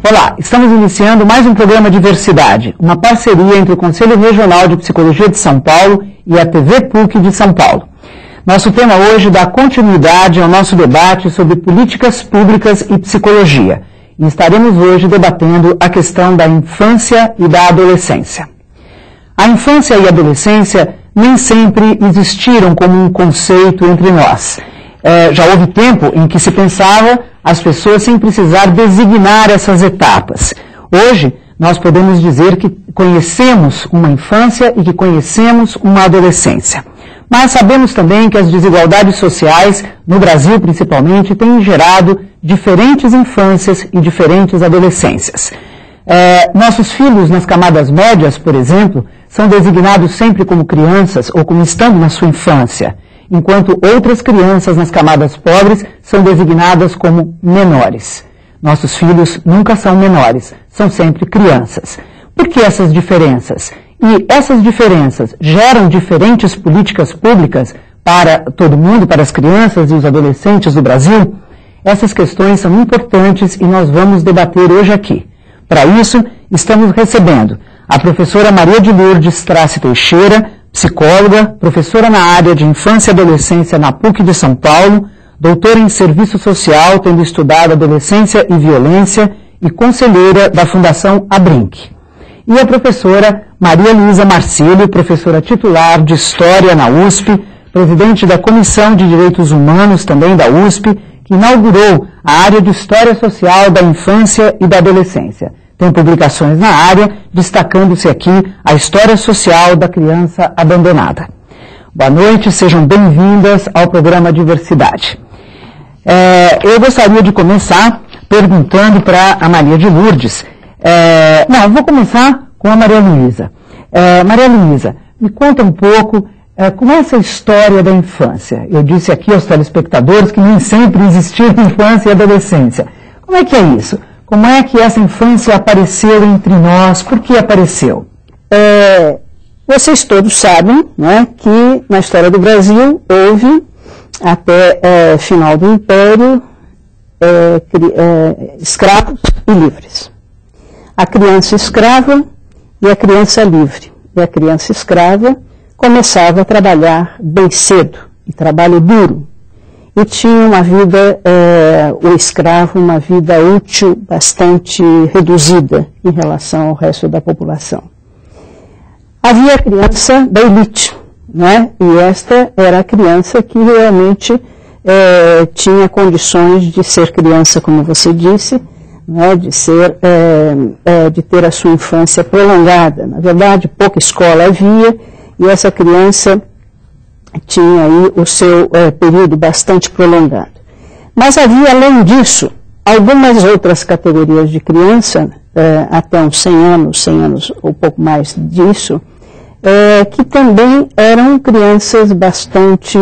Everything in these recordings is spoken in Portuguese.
Olá, estamos iniciando mais um programa Diversidade, uma parceria entre o Conselho Regional de Psicologia de São Paulo e a TV PUC de São Paulo. Nosso tema hoje dá continuidade ao nosso debate sobre políticas públicas e psicologia. E estaremos hoje debatendo a questão da infância e da adolescência. A infância e a adolescência nem sempre existiram como um conceito entre nós. Já houve tempo em que se pensava as pessoas sem precisar designar essas etapas. Hoje, nós podemos dizer que conhecemos uma infância e que conhecemos uma adolescência. Mas sabemos também que as desigualdades sociais, no Brasil principalmente, têm gerado diferentes infâncias e diferentes adolescências. Nossos filhos nas camadas médias, por exemplo, são designados sempre como crianças ou como estando na sua infância, enquanto outras crianças nas camadas pobres são designadas como menores. Nossos filhos nunca são menores, são sempre crianças. Por que essas diferenças? E essas diferenças geram diferentes políticas públicas para todo mundo, para as crianças e os adolescentes do Brasil? Essas questões são importantes e nós vamos debater hoje aqui. Para isso, estamos recebendo a professora Maria de Lourdes Trace Teixeira, psicóloga, professora na área de infância e adolescência na PUC de São Paulo, doutora em serviço social, tendo estudado adolescência e violência e conselheira da Fundação Abrinq. E a professora Maria Luísa Marcílio, professora titular de História na USP, presidente da Comissão de Direitos Humanos também da USP, que inaugurou a área de História Social da Infância e da Adolescência. Tem publicações na área, destacando-se aqui a história social da criança abandonada. Boa noite, sejam bem-vindas ao programa Diversidade. Eu gostaria de começar perguntando para a Maria de Lourdes. Eu vou começar com a Maria Luísa. Maria Luísa, me conta um pouco como é essa história da infância. Eu disse aqui aos telespectadores que nem sempre existiu infância e adolescência. Como é que é isso? Como é que essa infância apareceu entre nós? Por que apareceu? Vocês todos sabem, né, que na história do Brasil houve, até final do Império, escravos e livres. A criança escrava e a criança livre. E a criança escrava começava a trabalhar bem cedo, e trabalho duro. E tinha uma vida, o escravo, uma vida útil bastante reduzida em relação ao resto da população. Havia a criança da elite, né? E esta era a criança que realmente tinha condições de ser criança, como você disse, né? De ter a sua infância prolongada. Na verdade, pouca escola havia, e essa criança tinha aí o seu período bastante prolongado. Mas havia, além disso, algumas outras categorias de criança, até uns 100 anos ou pouco mais disso, que também eram crianças bastante,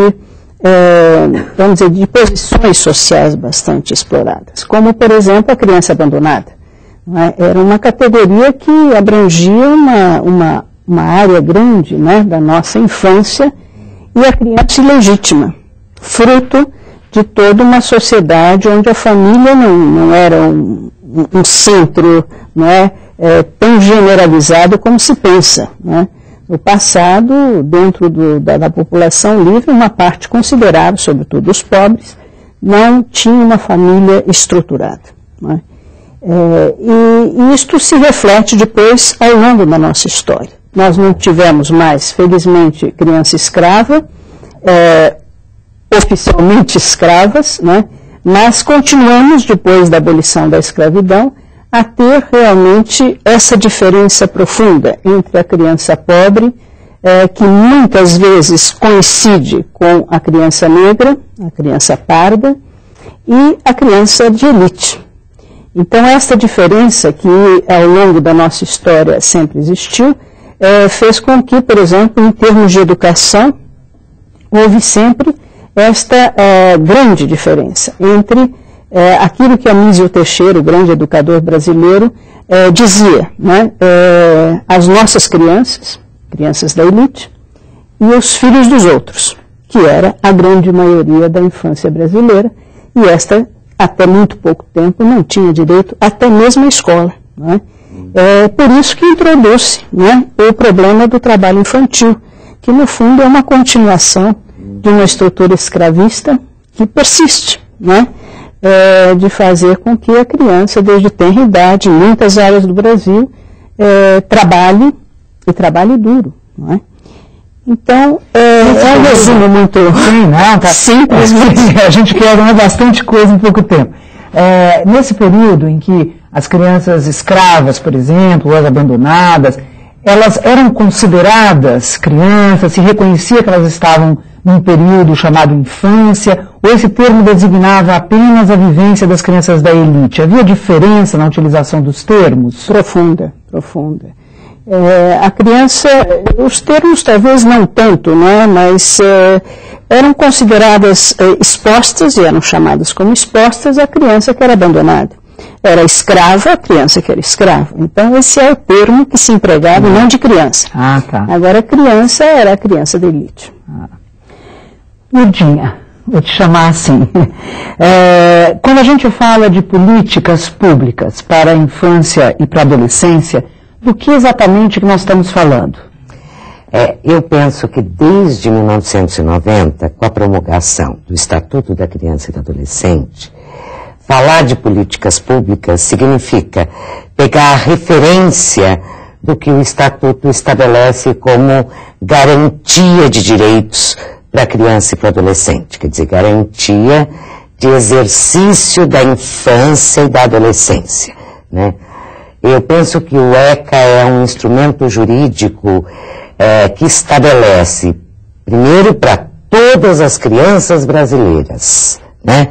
vamos dizer, de posições sociais bastante exploradas, como, por exemplo, a criança abandonada. Era uma categoria que abrangia uma área grande, né, da nossa infância, e a criança ilegítima, fruto de toda uma sociedade onde a família não era um centro, não tão generalizado como se pensa. Né? No passado, dentro da população livre, uma parte considerável, sobretudo os pobres, não tinha uma família estruturada. Né? E isto se reflete depois ao longo da nossa história. Nós não tivemos mais, felizmente, criança escrava, oficialmente escravas, né? Mas continuamos, depois da abolição da escravidão, a ter realmente essa diferença profunda entre a criança pobre, que muitas vezes coincide com a criança negra, a criança parda, e a criança de elite. Então, essa diferença que ao longo da nossa história sempre existiu, fez com que, por exemplo, em termos de educação, houve sempre esta grande diferença entre aquilo que Anísio Teixeira, o grande educador brasileiro, dizia, né, as nossas crianças da elite, e os filhos dos outros, que era a grande maioria da infância brasileira, e esta até muito pouco tempo, não tinha direito até mesmo à escola. Não é? É por isso que introduz, né, o problema do trabalho infantil, que no fundo é uma continuação de uma estrutura escravista que persiste, né, de fazer com que a criança, desde tenra idade, em muitas áreas do Brasil, trabalhe, e trabalhe duro. Não é? Então, é um resumo muito simples. A gente quer ganhar bastante coisa em pouco tempo. Nesse período em que as crianças escravas, por exemplo, ou as abandonadas, elas eram consideradas crianças, se reconhecia que elas estavam num período chamado infância, ou esse termo designava apenas a vivência das crianças da elite? Havia diferença na utilização dos termos? Profunda. A criança, os termos talvez não tanto, né, mas eram consideradas expostas, e eram chamadas como expostas, a criança que era abandonada. Era escrava, a criança que era escrava. Então, esse é o termo que se empregava, não de criança. Tá. Agora, criança era a criança da elite. Murdinha, vou te chamar assim. Quando a gente fala de políticas públicas para a infância e para a adolescência, do que exatamente que nós estamos falando? Eu penso que desde 1990, com a promulgação do Estatuto da Criança e do Adolescente, falar de políticas públicas significa pegar a referência do que o Estatuto estabelece como garantia de direitos para a criança e para o adolescente, quer dizer, garantia de exercício da infância e da adolescência, né? Eu penso que o ECA é um instrumento jurídico que estabelece, primeiro, para todas as crianças brasileiras, né?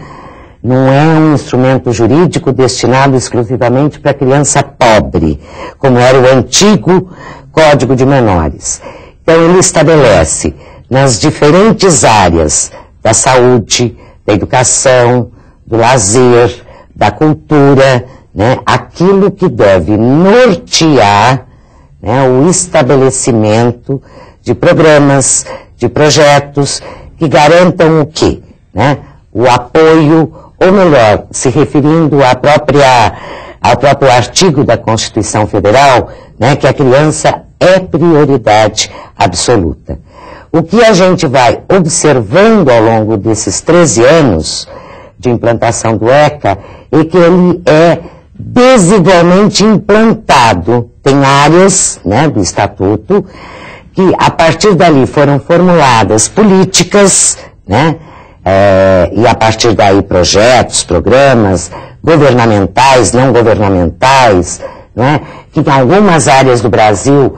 Não é um instrumento jurídico destinado exclusivamente para a criança pobre, como era o antigo Código de Menores. Então, ele estabelece nas diferentes áreas da saúde, da educação, do lazer, da cultura, né, aquilo que deve nortear, né, o estabelecimento de programas, de projetos que garantam o quê? Né? O apoio, ou melhor, se referindo ao próprio artigo da Constituição Federal, né, que a criança é prioridade absoluta. O que a gente vai observando ao longo desses 13 anos de implantação do ECA é que ele é desigualmente implantado. Tem áreas, né, do Estatuto que a partir dali foram formuladas políticas, né, e a partir daí projetos, programas governamentais, não governamentais, né, que em algumas áreas do Brasil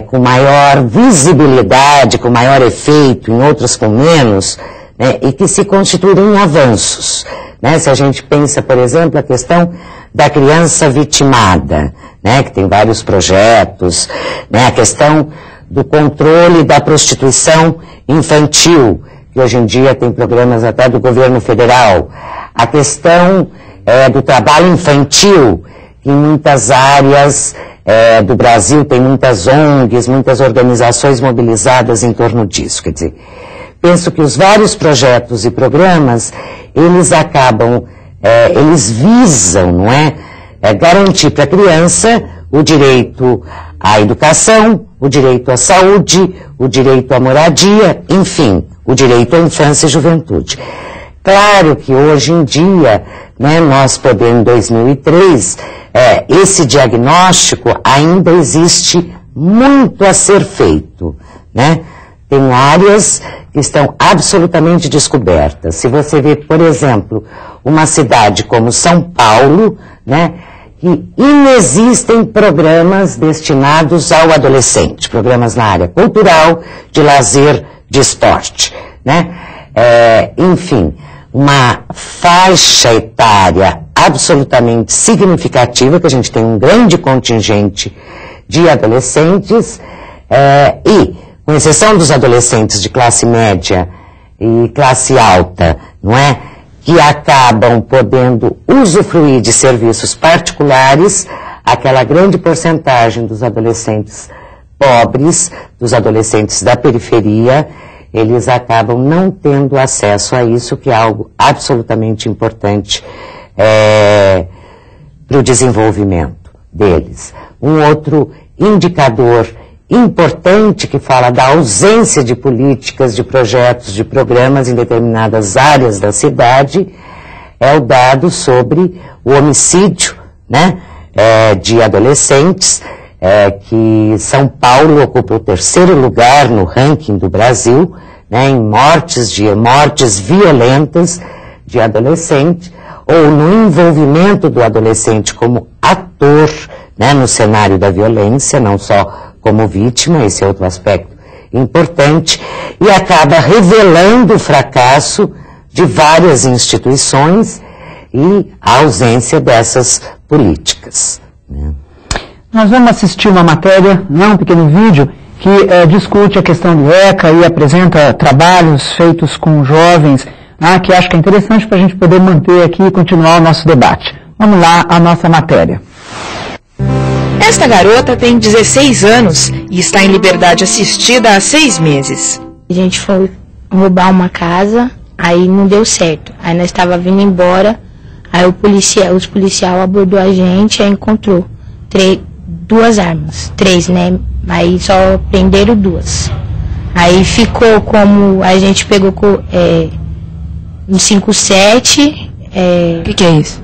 com maior visibilidade, com maior efeito, em outras com menos, né, e que se constituem avanços. Né? Se a gente pensa, por exemplo, a questão da criança vitimada, né, que tem vários projetos, né, a questão do controle da prostituição infantil, que hoje em dia tem programas até do governo federal, a questão do trabalho infantil, que em muitas áreas do Brasil tem muitas ONGs, muitas organizações mobilizadas em torno disso. Quer dizer, penso que os vários projetos e programas, eles acabam, eles visam, não é, garantir para a criança o direito à educação, o direito à saúde, o direito à moradia, enfim, o direito à infância e juventude. Claro que hoje em dia, né, nós podemos, em 2003, esse diagnóstico ainda existe muito a ser feito, né? Tem áreas que estão absolutamente descobertas. Se você vê, por exemplo, uma cidade como São Paulo, né, que inexistem programas destinados ao adolescente, programas na área cultural, de lazer, de esporte, né? Enfim, uma faixa etária absolutamente significativa, que a gente tem um grande contingente de adolescentes, e, com exceção dos adolescentes de classe média e classe alta, não é? Que acabam podendo usufruir de serviços particulares, aquela grande porcentagem dos adolescentes pobres, dos adolescentes da periferia, eles acabam não tendo acesso a isso, que é algo absolutamente importante para o desenvolvimento deles. Um outro indicador importante que fala da ausência de políticas, de projetos, de programas em determinadas áreas da cidade é o dado sobre o homicídio, né, de adolescentes, que São Paulo ocupa o 3º lugar no ranking do Brasil, né, em mortes violentas de adolescente, ou no envolvimento do adolescente como ator, né, no cenário da violência, não só como vítima, esse é outro aspecto importante, e acaba revelando o fracasso de várias instituições e a ausência dessas políticas, né? Nós vamos assistir uma matéria, um pequeno vídeo, que discute a questão do ECA e apresenta trabalhos feitos com jovens, que acho que é interessante para a gente poder manter aqui e continuar o nosso debate. Vamos lá, a nossa matéria. Esta garota tem 16 anos e está em liberdade assistida há 6 meses. A gente foi roubar uma casa, aí não deu certo. Aí nós estava vindo embora, aí os policial abordou a gente, aí encontrou 2 armas, 3, né? Aí só prenderam 2. Aí ficou como, a gente pegou um 5-7. O que é isso?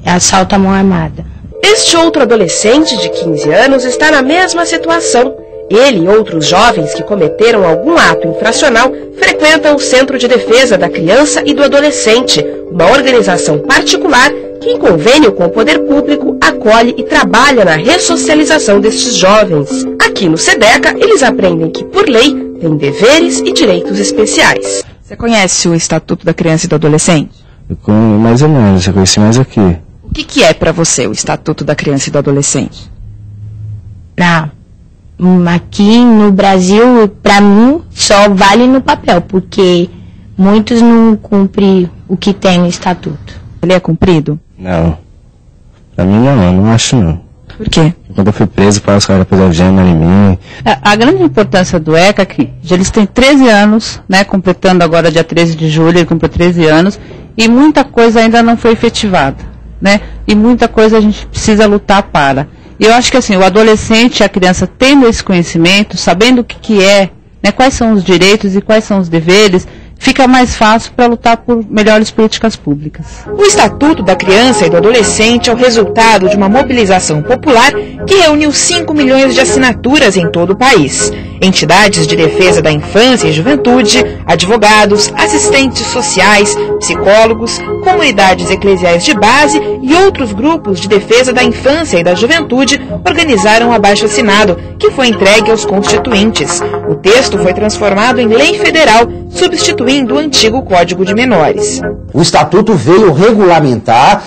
Assalto à mão armada. Este outro adolescente de 15 anos está na mesma situação. Ele e outros jovens que cometeram algum ato infracional frequentam o Centro de Defesa da Criança e do Adolescente, uma organização particular que, em convênio com o poder público, acolhe e trabalha na ressocialização destes jovens. Aqui no SEDECA, eles aprendem que, por lei, têm deveres e direitos especiais. Você conhece o Estatuto da Criança e do Adolescente? Mais ou menos, eu conheci mais aqui. O que é para você o Estatuto da Criança e do Adolescente? Aqui no Brasil, para mim, só vale no papel, porque muitos não cumprem o que tem no Estatuto. Ele é cumprido? Não. Pra mim não acho não. Por quê? Quando eu fui preso, os caras puseram gênero em mim. A grande importância do ECA é que eles têm 13 anos, né, completando agora dia 13 de julho, ele completou 13 anos, e muita coisa ainda não foi efetivada, né? E muita coisa a gente precisa lutar para. E eu acho que assim, o adolescente, a criança tendo esse conhecimento, sabendo o que é, né, quais são os direitos e quais são os deveres, fica mais fácil para lutar por melhores políticas públicas. O Estatuto da Criança e do Adolescente é o resultado de uma mobilização popular que reuniu 5 milhões de assinaturas em todo o país. Entidades de defesa da infância e juventude, advogados, assistentes sociais, psicólogos, comunidades eclesiais de base e outros grupos de defesa da infância e da juventude organizaram o abaixo-assinado, que foi entregue aos constituintes. O texto foi transformado em lei federal, substituindo o antigo Código de Menores. O Estatuto veio regularizar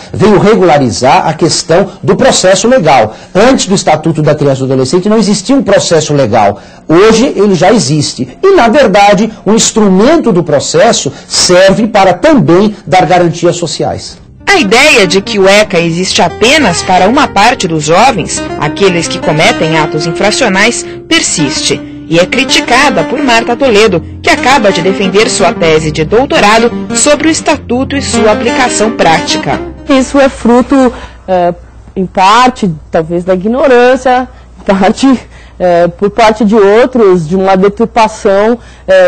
a questão do processo legal. Antes do Estatuto da Criança e do Adolescente não existia um processo legal. Hoje ele já existe. E, na verdade, o instrumento do processo serve para também dar garantias sociais. A ideia de que o ECA existe apenas para uma parte dos jovens, aqueles que cometem atos infracionais, persiste. E é criticada por Marta Toledo, que acaba de defender sua tese de doutorado sobre o Estatuto e sua aplicação prática. Isso é fruto, em parte, talvez da ignorância, por parte de outros, de uma deturpação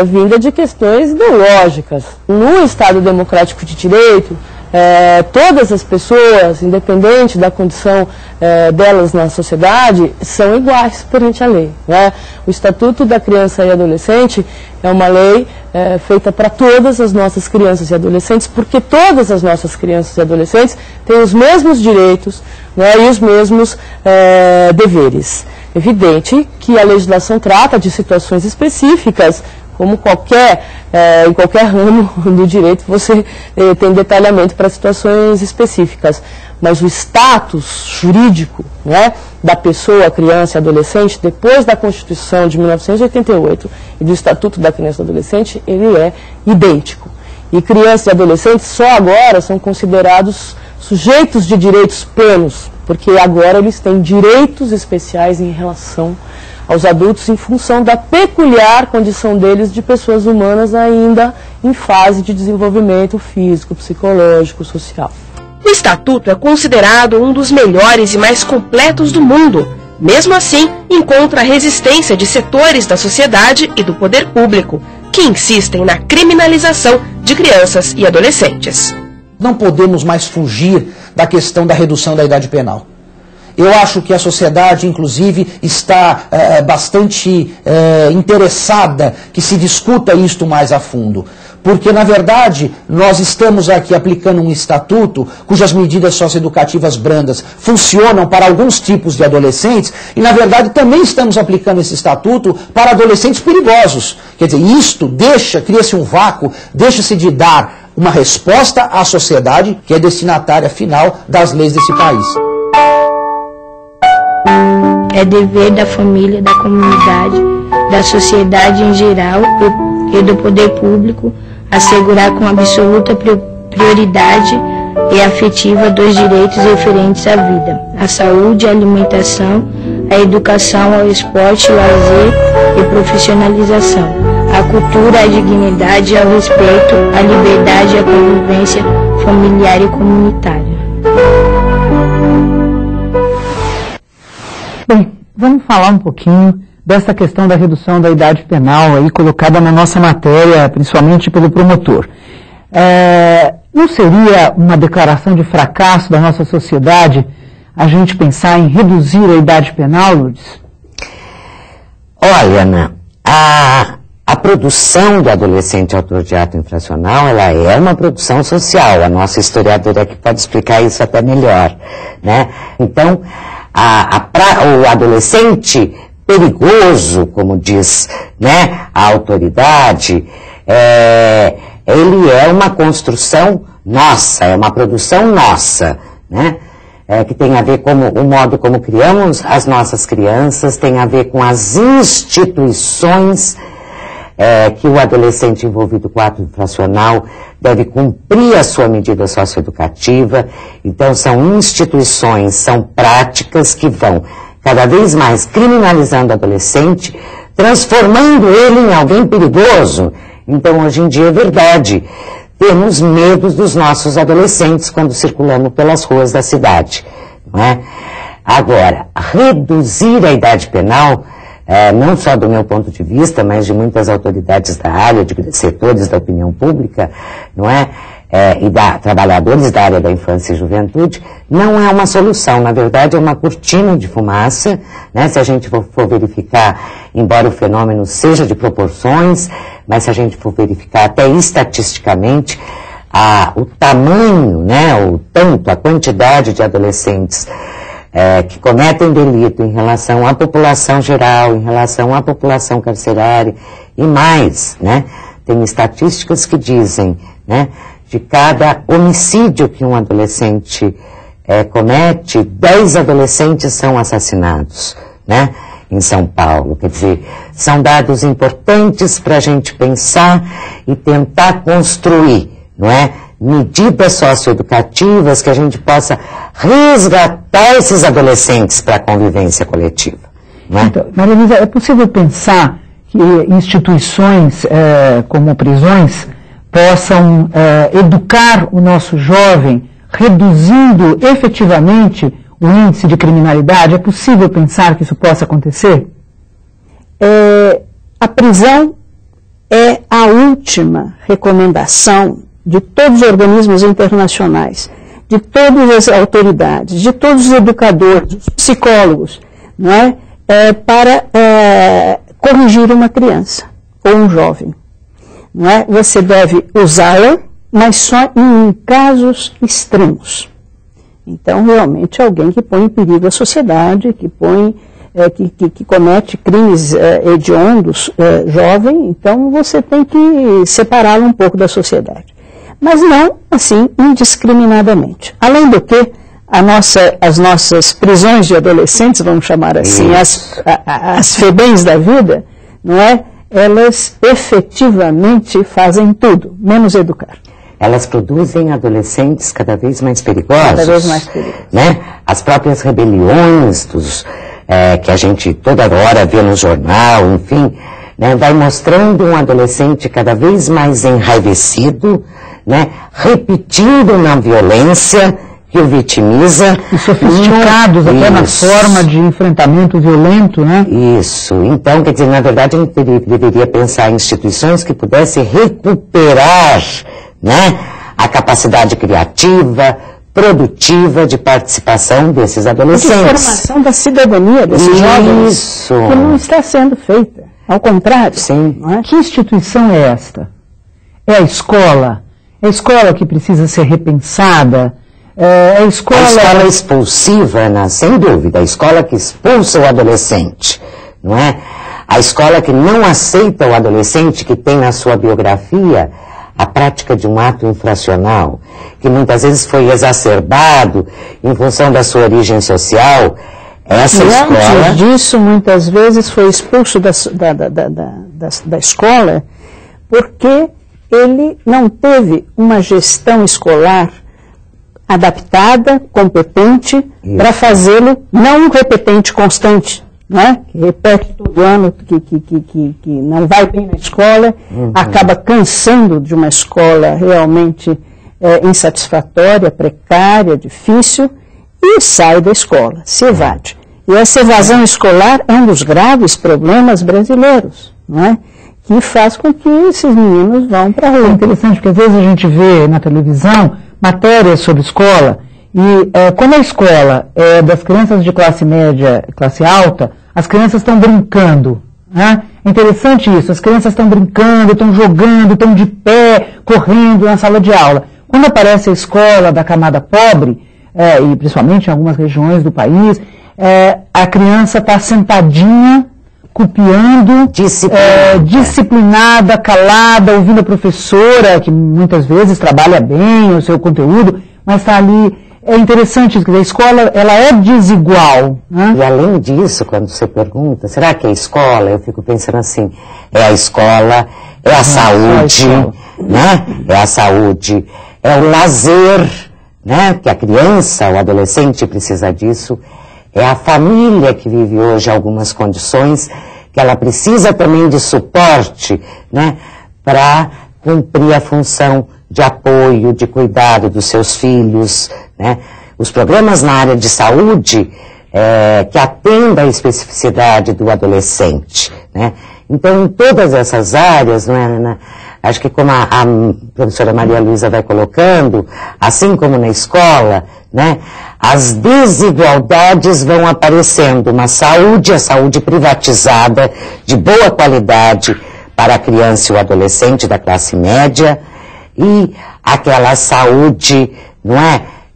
vinda de questões ideológicas. No Estado Democrático de Direito, todas as pessoas, independente da condição delas na sociedade, são iguais perante a lei, né? O Estatuto da Criança e Adolescente é uma lei feita para todas as nossas crianças e adolescentes, porque todas as nossas crianças e adolescentes têm os mesmos direitos, né, e os mesmos deveres. Evidente que a legislação trata de situações específicas, como em qualquer ramo do direito você tem detalhamento para situações específicas. Mas o status jurídico, né, da pessoa, criança e adolescente, depois da Constituição de 1988 e do Estatuto da Criança e do Adolescente, ele é idêntico. E crianças e adolescentes só agora são considerados sujeitos de direitos plenos, porque agora eles têm direitos especiais em relação aos adultos em função da peculiar condição deles de pessoas humanas ainda em fase de desenvolvimento físico, psicológico, social. O Estatuto é considerado um dos melhores e mais completos do mundo. Mesmo assim, encontra a resistência de setores da sociedade e do poder público, que insistem na criminalização de crianças e adolescentes. Não podemos mais fugir da questão da redução da idade penal. Eu acho que a sociedade, inclusive, está bastante interessada que se discuta isto mais a fundo. Porque, na verdade, nós estamos aqui aplicando um estatuto cujas medidas socioeducativas brandas funcionam para alguns tipos de adolescentes e, na verdade, também estamos aplicando esse estatuto para adolescentes perigosos. Quer dizer, cria-se um vácuo, deixa-se de dar uma resposta à sociedade que é destinatária final das leis desse país. É dever da família, da comunidade, da sociedade em geral e do poder público assegurar com absoluta prioridade e afetiva dois direitos referentes à vida: a saúde, a alimentação, a educação, ao esporte, o lazer e profissionalização, a cultura, a dignidade, ao respeito, a liberdade e a convivência familiar e comunitária. Bem, vamos falar um pouquinho dessa questão da redução da idade penal aí colocada na nossa matéria, principalmente pelo promotor. Não seria uma declaração de fracasso da nossa sociedade a gente pensar em reduzir a idade penal, Lourdes? Olha, Ana, a produção do adolescente autor de ato infracional, ela é uma produção social. A nossa historiadora aqui pode explicar isso até melhor, né? Então, o adolescente perigoso, como diz, né, a autoridade, ele é uma construção nossa, é uma produção nossa, né, que tem a ver com o modo como criamos as nossas crianças, tem a ver com as instituições que o adolescente envolvido com ato infracional deve cumprir a sua medida socioeducativa. Então são instituições, são práticas que vão cada vez mais criminalizando o adolescente, transformando ele em alguém perigoso. Então, hoje em dia, é verdade, temos medo dos nossos adolescentes quando circulamos pelas ruas da cidade, não é? Agora, reduzir a idade penal, não só do meu ponto de vista, mas de muitas autoridades da área, de setores da opinião pública, não é? E trabalhadores da área da infância e juventude, não é uma solução. Na verdade, é uma cortina de fumaça, né? Se a gente for verificar, embora o fenômeno seja de proporções, mas se a gente for verificar até estatisticamente, o tamanho, né? A quantidade de adolescentes que cometem delito em relação à população geral, em relação à população carcerária e mais, né? Tem estatísticas que dizem, né? De cada homicídio que um adolescente comete, 10 adolescentes são assassinados, né, em São Paulo. Quer dizer, são dados importantes para a gente pensar e tentar construir, não é, medidas socioeducativas que a gente possa resgatar esses adolescentes para a convivência coletiva. Não é? Então, Maria Elisa, é possível pensar que instituições como prisões possam educar o nosso jovem, reduzindo efetivamente o índice de criminalidade? É possível pensar que isso possa acontecer? A prisão é a última recomendação de todos os organismos internacionais, de todas as autoridades, de todos os educadores, os psicólogos, não é? Para corrigir uma criança ou um jovem. Não é? Você deve usá-la, mas só em casos extremos. Então, realmente, alguém que põe em perigo a sociedade, que comete crimes hediondos, jovem, então você tem que separá-lo um pouco da sociedade. Mas não, assim, indiscriminadamente. Além do que, as nossas prisões de adolescentes, vamos chamar assim, as FEBEMs da vida, não é? Elas efetivamente fazem tudo, menos educar. Elas produzem adolescentes cada vez mais perigosos. Cada vez mais perigosos. Né? As próprias rebeliões que a gente toda hora vê no jornal, enfim, né, vai mostrando um adolescente cada vez mais enraivecido, né, repetindo na violência que o vitimiza. E sofisticados até na forma de enfrentamento violento, né? Isso. Então, quer dizer, na verdade, a gente deveria pensar em instituições que pudessem recuperar, né, a capacidade criativa, produtiva de participação desses adolescentes. De formação da cidadania desses jovens, que não está sendo feita. Ao contrário. Sim. Não é? Que instituição é esta? É a escola? É a escola que precisa ser repensada? A escola expulsiva, né? Sem dúvida, a escola que expulsa o adolescente, não é? A escola que não aceita o adolescente que tem na sua biografia a prática de um ato infracional, que muitas vezes foi exacerbado em função da sua origem social. Essa escola... Antes disso, muitas vezes foi expulso da escola porque ele não teve uma gestão escolar adaptada, competente, para fazê-lo não um repetente constante, não é? Que repete todo ano, que não vai bem na escola, acaba cansando de uma escola realmente insatisfatória, precária, difícil, e sai da escola, se evade. E essa evasão escolar é um dos graves problemas brasileiros, não é? Que faz com que esses meninos vão para a rua. É interessante, porque às vezes a gente vê na televisão matérias sobre escola, e como a escola é das crianças de classe média, classe alta, as crianças estão brincando, né? É interessante isso, as crianças estão brincando, estão jogando, estão de pé, correndo na sala de aula. Quando aparece a escola da camada pobre, e principalmente em algumas regiões do país, a criança está sentadinha, copiando, disciplinada, calada, ouvindo a professora, que muitas vezes trabalha bem o seu conteúdo, mas está ali. É interessante isso, porque a escola ela é desigual, né? E além disso, quando você pergunta, será que é a escola? Eu fico pensando assim, é a escola, é a saúde, né? É a saúde, é o lazer, né? Que a criança, o adolescente precisa disso. É a família que vive hoje algumas condições que ela precisa também de suporte, né, para cumprir a função de apoio, de cuidado dos seus filhos, né. Os programas na área de saúde que atendam a especificidade do adolescente, né. Então, em todas essas áreas, não é, Ana? Acho que como a professora Maria Luísa vai colocando, assim como na escola, né, as desigualdades vão aparecendo. A saúde privatizada, de boa qualidade para a criança e o adolescente da classe média, e aquela saúde, não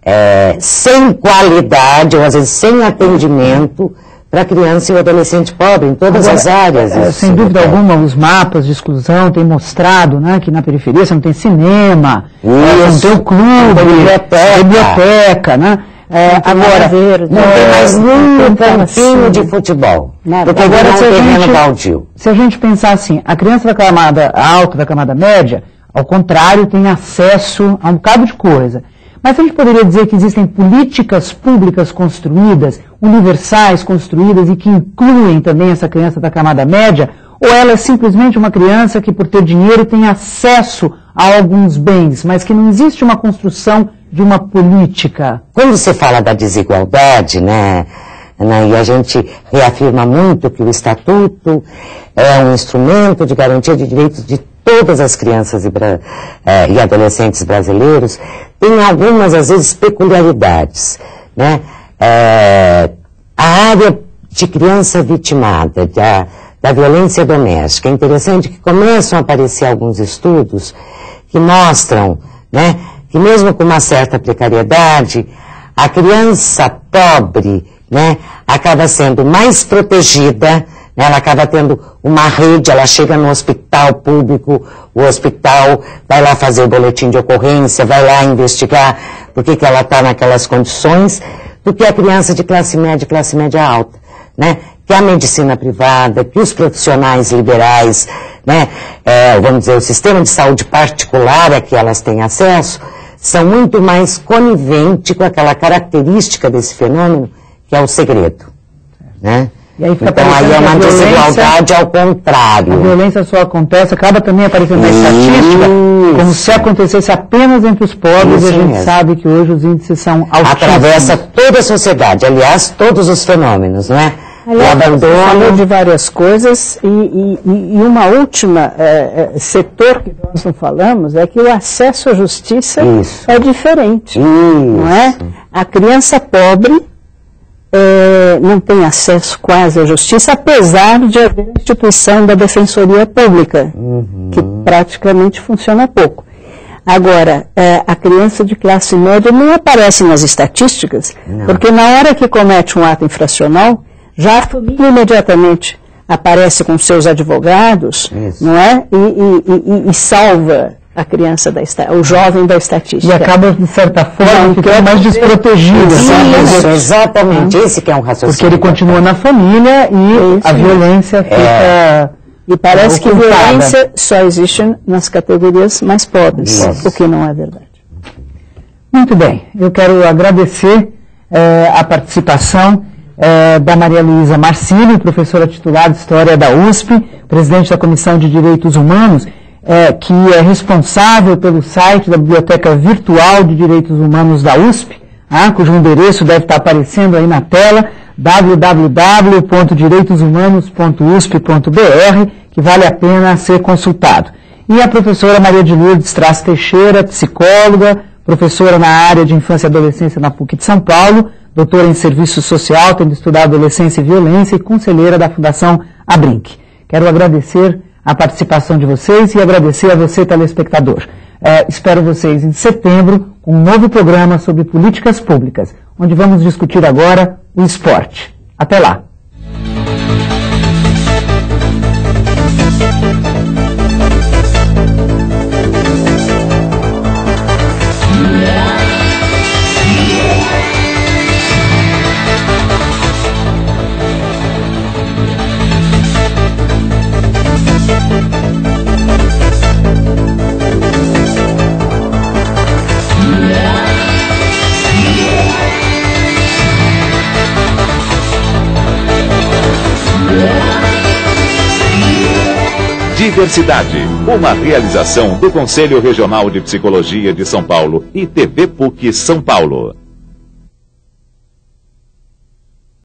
é, sem qualidade, ou às vezes sem atendimento, para a criança e o adolescente pobre, em todas as áreas. Sem dúvida alguma, os mapas de exclusão têm mostrado, né, que na periferia você não tem cinema, não tem o clube, biblioteca, né? Agora, não tem mais nenhum campinho de futebol. Porque agora não terreno baldio. Se a gente pensar assim, a criança da camada alta, da camada média, ao contrário, tem acesso a um bocado de coisa. Mas a gente poderia dizer que existem políticas públicas construídas, universais construídas e que incluem também essa criança da camada média, ou ela é simplesmente uma criança que por ter dinheiro tem acesso a alguns bens, mas que não existe uma construção de uma política? Quando você fala da desigualdade, né, e a gente reafirma muito que o Estatuto é um instrumento de garantia de direitos de todas as crianças e adolescentes brasileiros, tem algumas, às vezes, peculiaridades, né? A área de criança vitimada, da violência doméstica, é interessante que começam a aparecer alguns estudos que mostram, né, que mesmo com uma certa precariedade, a criança pobre, né, acaba sendo mais protegida, né, ela acaba tendo uma rede, ela chega no hospital público, o hospital vai lá fazer o boletim de ocorrência, vai lá investigar por que ela está naquelas condições, do que a criança de classe média alta, né, que a medicina privada, que os profissionais liberais, né, vamos dizer, o sistema de saúde particular a que elas têm acesso, são muito mais coniventes com aquela característica desse fenômeno, que é o segredo. né? E aí fica então aí é uma desigualdade ao contrário. A violência só acontece, acaba também aparecendo na estatística, como se acontecesse apenas entre os pobres, e a gente sabe que hoje os índices são altíssimos. Atravessa toda a sociedade, aliás, todos os fenômenos, não é? O abandono. Você falou de várias coisas e uma última setor que nós não falamos é que o acesso à justiça é diferente, não é? A criança pobre não tem acesso quase à justiça, apesar de haver a instituição da Defensoria Pública, que praticamente funciona pouco. Agora, a criança de classe média não aparece nas estatísticas, porque na hora que comete um ato infracional, já a família imediatamente aparece com seus advogados, não é? E salva a criança, o jovem da estatística. E acaba, de certa forma, ficando mais desprotegido. Isso, exatamente. Esse que é um raciocínio. Porque ele continua na família e a violência fica... E parece que violência só existe nas categorias mais pobres, o que não é verdade. Muito bem. Eu quero agradecer a participação da Maria Luísa Marcílio, professora titular de História da USP, presidente da Comissão de Direitos Humanos, que é responsável pelo site da Biblioteca Virtual de Direitos Humanos da USP, cujo endereço deve estar aparecendo aí na tela, www.direitoshumanos.usp.br, que vale a pena ser consultado. E a professora Maria de Lourdes Traz Teixeira, psicóloga, professora na área de infância e adolescência na PUC de São Paulo, doutora em serviço social, tendo estudado adolescência e violência e conselheira da Fundação Abrinq. Quero agradecer a participação de vocês e agradecer a você, telespectador. Espero vocês em setembro com um novo programa sobre políticas públicas, onde vamos discutir agora o esporte. Até lá! Diversidade, uma realização do Conselho Regional de Psicologia de São Paulo e TV PUC São Paulo.